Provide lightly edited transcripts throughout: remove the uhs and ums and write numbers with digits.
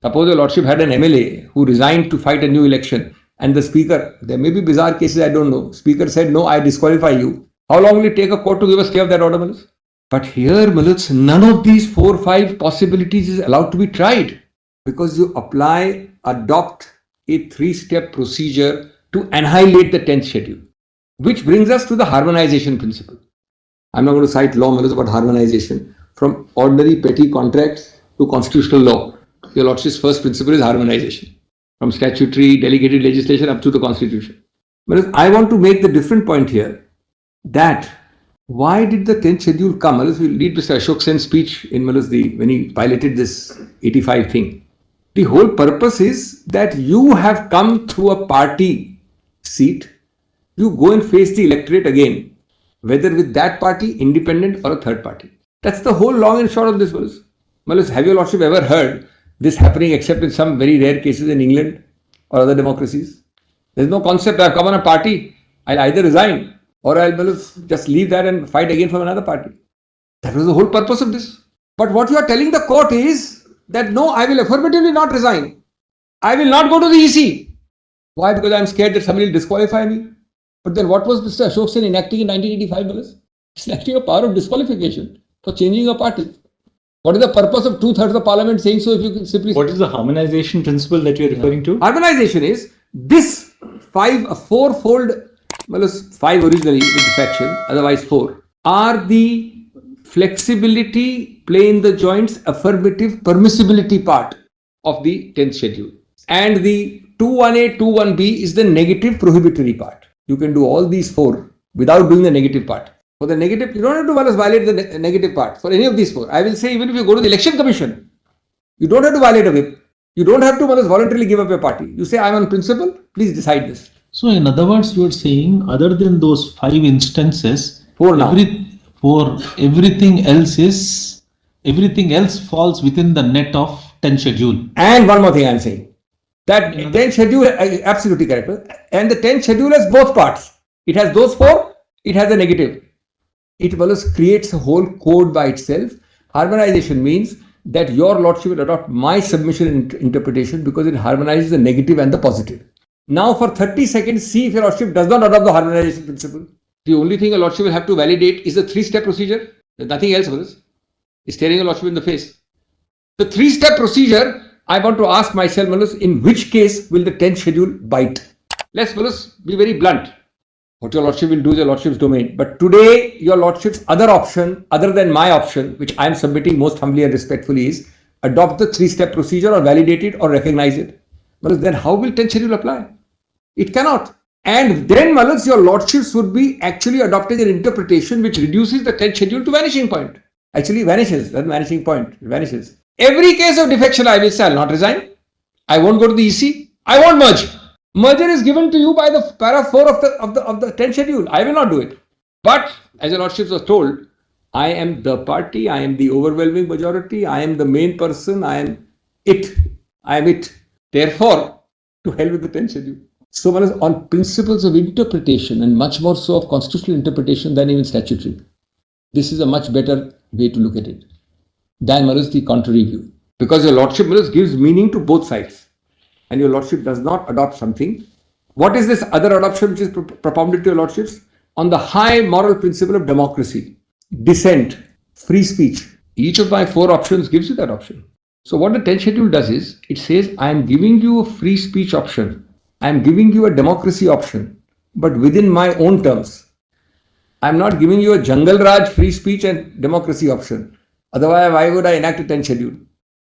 Suppose your lordship had an MLA who resigned to fight a new election, and the speaker, there may be bizarre cases, I don't know, speaker said, no, I disqualify you. How long will it take a court to give a stay of that order, Malus? But here, Malus, none of these 4 or 5 possibilities is allowed to be tried, because you adopt a 3-step procedure to annihilate the 10th schedule, which brings us to the harmonization principle. I'm not going to cite law, Malus, about harmonization. From ordinary petty contracts to constitutional law, your lordship's first principle is harmonization. From statutory, delegated legislation up to the constitution. Malus, I want to make the different point here that why did the 10th schedule come? Malus, we'll read Mr. Ashok Sen's speech in Malus, when he piloted this 85 thing. The whole purpose is that you have come through a party seat, you go and face the electorate again, whether with that party, independent, or a third party. That's the whole long and short of this, Malus. Malus, have your lordship ever heard this happening except in some very rare cases in England or other democracies? There's no concept, I've come on a party, I'll either resign or I'll just leave that and fight again from another party. That was the whole purpose of this. But what you are telling the court is that no, I will affirmatively not resign. I will not go to the EC. Why? Because I'm scared that somebody will disqualify me. But then what was Mr. Ashok Sen enacting in 1985, Malus? It's enacting a power of disqualification for changing a party. What is the purpose of 2/3 of the parliament saying so if you can simply... What is the harmonization principle that you are referring to? Harmonization is this 4-fold, Malus, 5 originally with defection, otherwise 4, are the flexibility, play in the joints, affirmative permissibility part of the 10th schedule. And the 2(1)A, 2(1)B is the negative prohibitory part. You can do all these 4 without doing the negative part. For the negative, you don't have to violate the negative part for any of these 4. I will say even if you go to the election commission, you don't have to violate a whip. You don't have to voluntarily give up your party. You say, I'm on principle, please decide this. So in other words, you are saying other than those 5 instances, 4 now. Everything else falls within the net of 10th schedule. And one more thing I am saying. That 10th schedule, absolutely correct. And the 10th schedule has both parts. It has those 4, it has a negative. It creates a whole code by itself. Harmonization means that your lordship will adopt my submission and interpretation because it harmonizes the negative and the positive. Now for 30 seconds, see if your lordship does not adopt the harmonization principle. The only thing a lordship will have to validate is the 3-step procedure. There's nothing else for this. It's staring a lordship in the face. The 3-step procedure, I want to ask myself, Malus, in which case will the 10th schedule bite? Let's, Malus, be very blunt. What your lordship will do is your lordship's domain. But today, your lordship's other option, other than my option, which I am submitting most humbly and respectfully, is adopt the 3-step procedure or validate it or recognize it. Malus, then how will 10th schedule apply? It cannot. And then, Malus, your lordships would be actually adopting an interpretation which reduces the 10th schedule to vanishing point. Actually vanishes, not vanishing point, it vanishes. Every case of defection, I will say, I will not resign. I won't go to the EC. I won't merge. Merger is given to you by the para 4 of the 10th schedule. I will not do it. But as your lordships was told, I am the party, I am the overwhelming majority, I am the main person, I am it. I am it. Therefore, to hell with the 10th schedule. So on principles of interpretation and much more so of constitutional interpretation than even statutory, this is a much better way to look at it than the contrary view. Because your lordship gives meaning to both sides. And your lordship does not adopt something. What is this other adoption which is propounded to your lordships? On the high moral principle of democracy, dissent, free speech. Each of my 4 options gives you that option. So what the 10th schedule does is, it says, I am giving you a free speech option. I am giving you a democracy option, but within my own terms. I am not giving you a Jungle Raj free speech and democracy option. Otherwise, why would I enact a 10th schedule?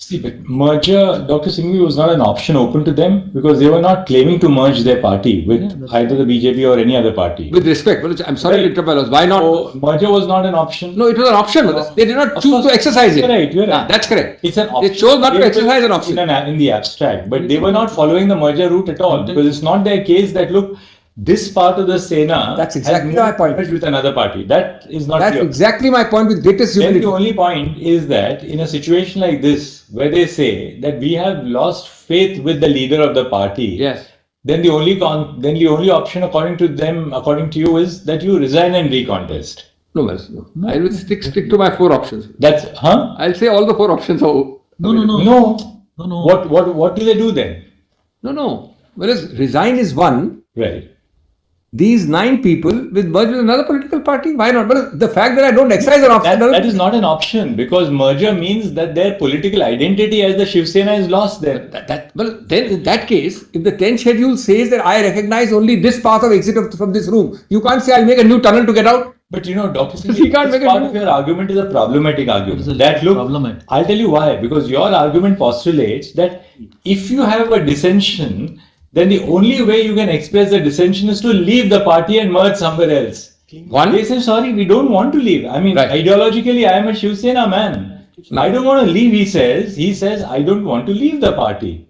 See, but merger, Dr. Singhvi, was not an option open to them because they were not claiming to merge their party with either the BJP or any other party. With respect, I'm sorry to interrupt. Why not? So, merger was not an option. No, it was an option. They did not choose to exercise it. You're right. That's correct. It's an option. They chose not to exercise an option. In the abstract, but they were not following the merger route at all because it's not their case that, look, this part of the Sena that's exactly my point with another party. That is not That's clear. exactly my point with greatest humility. Then the only point is that in a situation like this, where they say that we have lost faith with the leader of the party, yes, then the only option according to them, according to you, is that you resign and recontest. No. I will stick to my 4 options. That's I'll say all the 4 options are No. No. What do they do then? No. Whereas resign is one. Right. These 9 people will merge with another political party. Why not? But the fact that I don't exercise an option That is not an option, because merger means that their political identity as the Shiv Sena is lost there. Well, then in that case, if the 10th schedule says that I recognize only this path of exit from this room, you can't say I'll make a new tunnel to get out. But you know, Dr. Singhvi, He can't this make a part new- of your argument is a problematic argument. problematic. I'll tell you why. Because your argument postulates that if you have a dissension, then the only way you can express the dissension is to leave the party and merge somewhere else. They say, sorry, we don't want to leave. I mean, ideologically, I am a Shiv Sena man. I don't want to leave, he says. He says, I don't want to leave the party.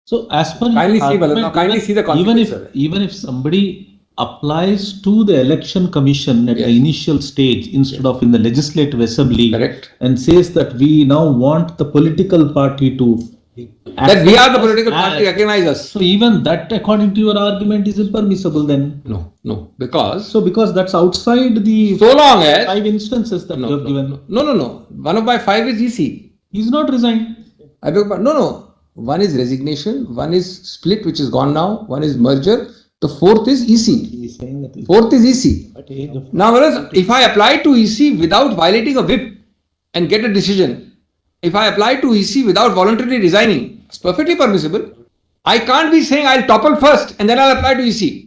So as per Kindly see, argument, Bharat, now kindly see the consequence. even if somebody applies to the election commission at the initial stage instead of in the legislative assembly, Correct. and says that we now want the political party to That we are the political party, recognize us. So even that, according to your argument, is impermissible then. No. Because So because that's outside the so long as 5 instances that you have given. No. One of my 5 is EC. He's not resigned. I beg your pardon. No. One is resignation, one is split, which is gone now, one is merger. The 4th is EC. He's saying that 4th is EC. Now, whereas if I apply to EC without violating a whip and get a decision, if I apply to EC without voluntarily resigning, it's perfectly permissible. I can't be saying I'll topple first and then I'll apply to EC.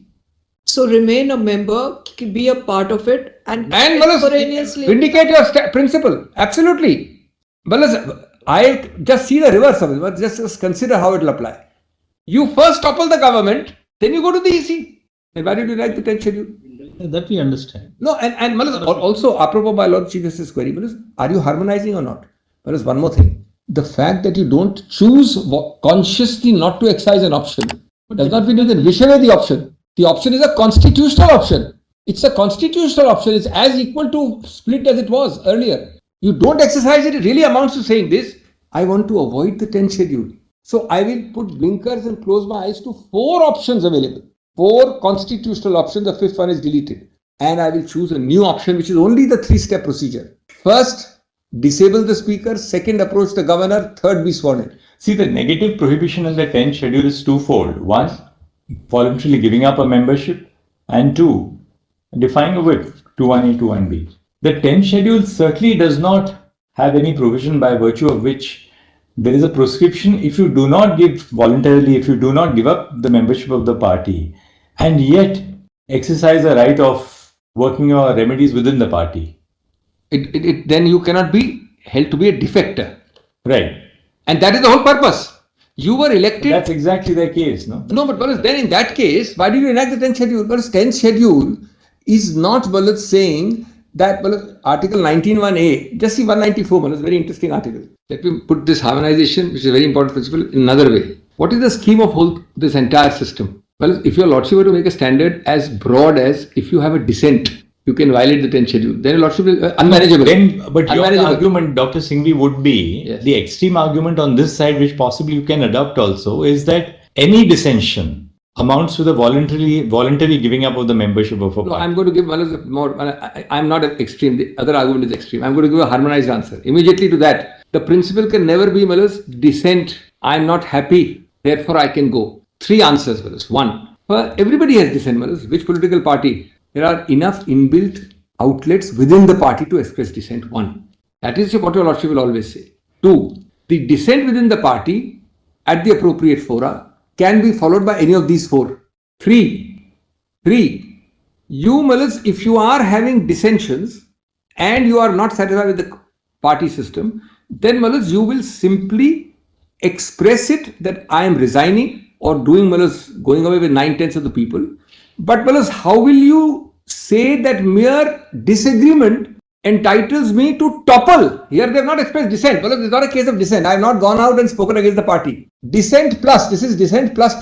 So remain a member, be a part of it, and contemporaneously vindicate your principle. Absolutely. But I just see the reverse of it. But just consider how it will apply. You first topple the government, then you go to the EC. And why did you write the 10th schedule? That we understand. No, and also, apropos my Lord Chief Justice query, are you harmonizing or not? There is one more thing. The fact that you don't choose consciously not to exercise an option does not mean you can wish away the option. The option is a constitutional option. It's a constitutional option. It's as equal to split as it was earlier. You don't exercise it, it really amounts to saying this. I want to avoid the 10th schedule. So I will put blinkers and close my eyes to 4 options available. 4 constitutional options. The 5th one is deleted. And I will choose a new option, which is only the 3-step procedure. First, disable the speaker. Second, approach the governor. Third, be sworn in. See, the negative prohibition in the 10th schedule is twofold. 1, voluntarily giving up a membership, and 2, defying a whip, 21A, 21B. The 10th schedule certainly does not have any provision by virtue of which there is a prescription if you do not give voluntarily, if you do not give up the membership of the party, and yet exercise the right of working your remedies within the party. Then you cannot be held to be a defector. Right. And that is the whole purpose. You were elected. That's exactly the case, no? No, but then in that case, why did you enact the 10th schedule? Because 10th schedule is not saying that Article 19(1)(a), just see 194, very interesting article. Let me put this harmonization, which is a very important principle, in another way. What is the scheme of this entire system? Well, if your Lordship were to make a standard as broad as if you have a dissent, you can violate the 10th schedule, then your Lordship is unmanageable. But your argument, Dr. Singhvi, would be the extreme argument on this side, which possibly you can adopt also, is that any dissension amounts to the voluntary giving up of the membership of a party. No, I'm going to give more. I'm not extreme. The other argument is extreme. I'm going to give a harmonized answer. Immediately to that, the principle can never be dissent. I'm not happy, therefore I can go. 3 answers. 1, everybody has dissent. Which political party? There are enough inbuilt outlets within the party to express dissent. 1. That is what your Lordship will always say. 2. The dissent within the party at the appropriate fora can be followed by any of these 4. 3. You, if you are having dissensions and you are not satisfied with the party system, then you will simply express it that I am resigning or doing going away with 9/10 of the people. But how will you say that mere disagreement entitles me to topple? Here they have not expressed dissent. This is not a case of dissent. I have not gone out and spoken against the party. Dissent plus, this is dissent plus.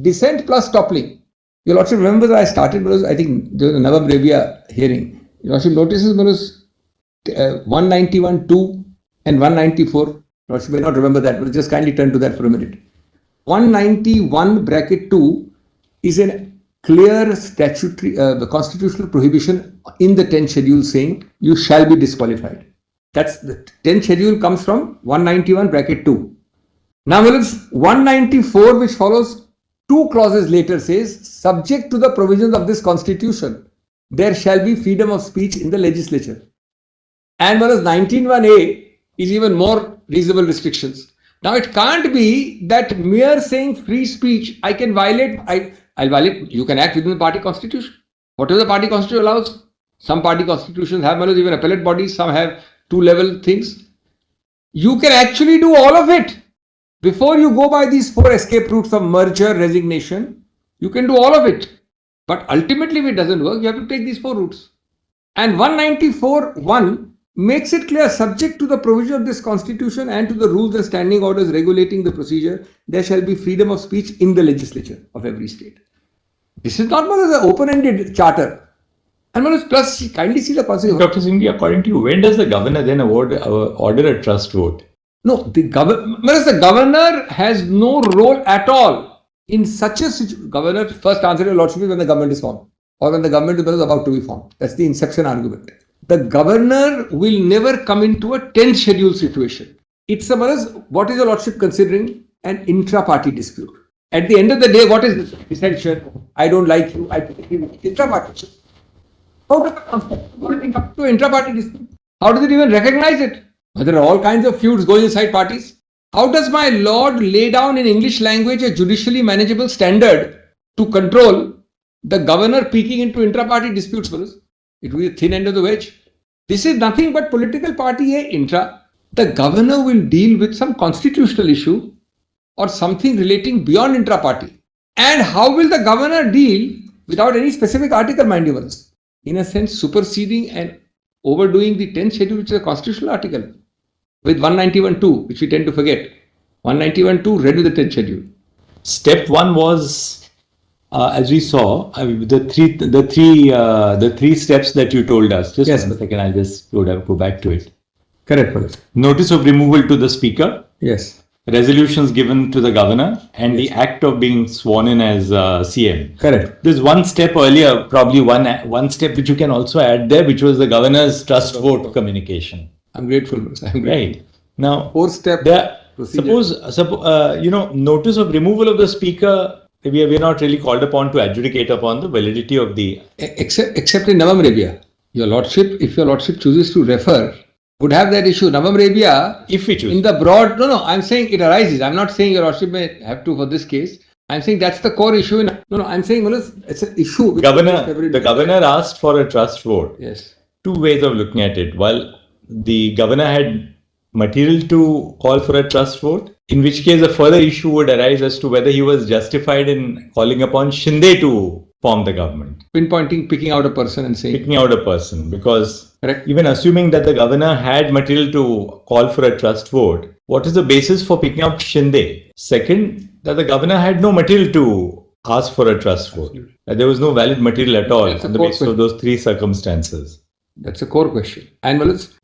Dissent plus toppling. Your Lordship remembers I started, I think there was a Navam Revia hearing. Your Lordship notices 191.2 and 194. Lordship may not remember that, but just kindly turn to that for a minute. 191(2) is a clear statutory, constitutional prohibition in the 10th schedule saying you shall be disqualified. That's the 10th schedule comes from 191(2). Now, well, it's 194, which follows 2 clauses later, says, subject to the provisions of this constitution, there shall be freedom of speech in the legislature. And whereas 19(1)(a) is even more reasonable restrictions. Now, it can't be that mere saying free speech, I can violate, I'll violate, you can act within the party constitution. Whatever the party constitution allows. Some party constitutions have even appellate bodies, some have 2-level things. You can actually do all of it. Before you go by these 4 escape routes of merger, resignation, you can do all of it. But ultimately, if it doesn't work, you have to take these 4 routes. And 194(1) makes it clear, subject to the provision of this constitution and to the rules and standing orders regulating the procedure, there shall be freedom of speech in the legislature of every state. This is not more as an open-ended charter. And plus, kindly see the consequence. Dr. Singhvi, according to you, when does the governor then order a trust vote? No, the governor has no role at all in such a situation. Governor, first answer to your lordship is when the government is formed or when the government is about to be formed. That's the inception argument. The governor will never come into a 10th schedule situation. It's what is your lordship considering an intra-party dispute? At the end of the day, what is this? Dissension. I don't like you. Intra-party. How does it come to intra-party dispute? How does it even recognize it? There are all kinds of feuds going inside parties. How does my lord lay down in English language a judicially manageable standard to control the governor peeking into intra-party disputes? It will be the thin end of the wedge. This is nothing but political party intra. The governor will deal with some constitutional issue or something relating beyond intra-party. And how will the governor deal without any specific article, mind you? In a sense, superseding and overdoing the 10th schedule, which is a constitutional article, with 191(2), which we tend to forget. 191(2) read with the 10th schedule. Step 1 was, as we saw, the three steps that you told us. Just Yes. 1 second, I'll just go back to it. Correct. Notice of removal to the speaker. Yes. Resolutions given to the governor and the act of being sworn in as CM. Correct. There's one step earlier, probably one step which you can also add there, which was the governor's trust vote communication. I'm grateful. Right. Now, 4-step procedure. Suppose, notice of removal of the speaker, we are not really called upon to adjudicate upon the validity of the... Except in Navam Rebia. Your lordship, if your lordship chooses to refer, would have that issue. Navam Rebia, if we choose. In the broad, I'm saying it arises. I'm not saying your lordship may have to for this case. I'm saying that's the core issue. I'm saying it's an issue. The governor asked for a trust vote. Yes. 2 ways of looking at it. While the governor had material to call for a trust vote, in which case a further issue would arise as to whether he was justified in calling upon Shinde to form the government. Picking out a person and saying... Picking out a person, because Correct. Even assuming that the governor had material to call for a trust vote, what is the basis for picking out Shinde? Second, that the governor had no material to ask for a trust vote. That there was no valid material at all on the basis of those 3 circumstances. That's a core question. And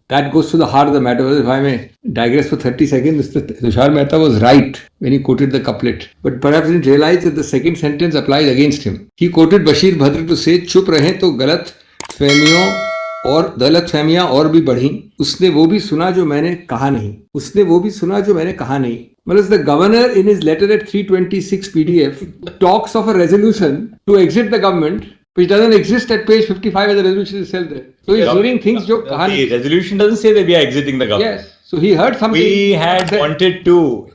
that goes to the heart of the matter. If I may digress for 30 seconds, Mr. Tushar Mehta was right when he quoted the couplet. But perhaps didn't realize that the second sentence applies against him. He quoted Bashir Bhadra to say, "Chup rahe to galat fehmiyon और गलत फहमियां और भी बढ़ी, उसने वो भी सुना जो मैंने कहा नहीं, उसने वो भी सुना जो मैंने कहा नहीं." The governor in his letter at 326 PDF talks of a resolution to exit the government, which doesn't exist at page 55 as the resolution itself there. So he's hearing things jo kaha nahi. The resolution doesn't say that we are exiting the government. Yes. So he heard something. We had wanted to.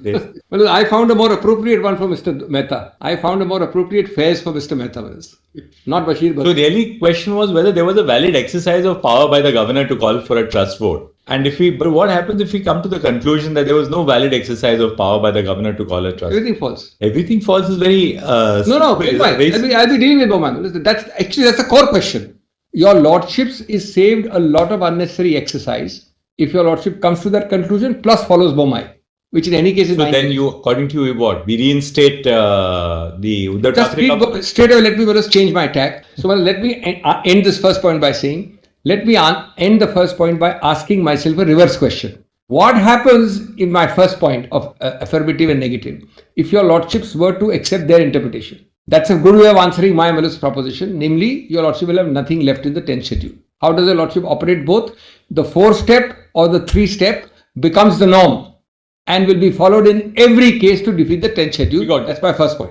Well, I found a more appropriate one for Mr. Mehta. I found a more appropriate phase for Mr. Mehta. Not Bashir Bhadra. So the only question was whether there was a valid exercise of power by the governor to call for a trust vote. And but what happens if we come to the conclusion that there was no valid exercise of power by the governor to call a trust? Everything false. Everything false is very... I'll be dealing with Boman. That's the core question. Your lordships is saved a lot of unnecessary exercise if your lordship comes to that conclusion plus follows Bomai, which in any case is... So then you, according to you, what? We reinstate the Uddhav Thackeray... Straight away, let me first change my tack. So let me end this first point by saying, let me end the first point by asking myself a reverse question. What happens in my first point of affirmative and negative if your lordships were to accept their interpretation? That's a good way of answering my malus proposition. Namely, your lordship will have nothing left in the 10th schedule. How does the lordship operate both? The 4-step or the 3-step becomes the norm. and will be followed in every case to defeat the 10th schedule. We got it. That's my first point.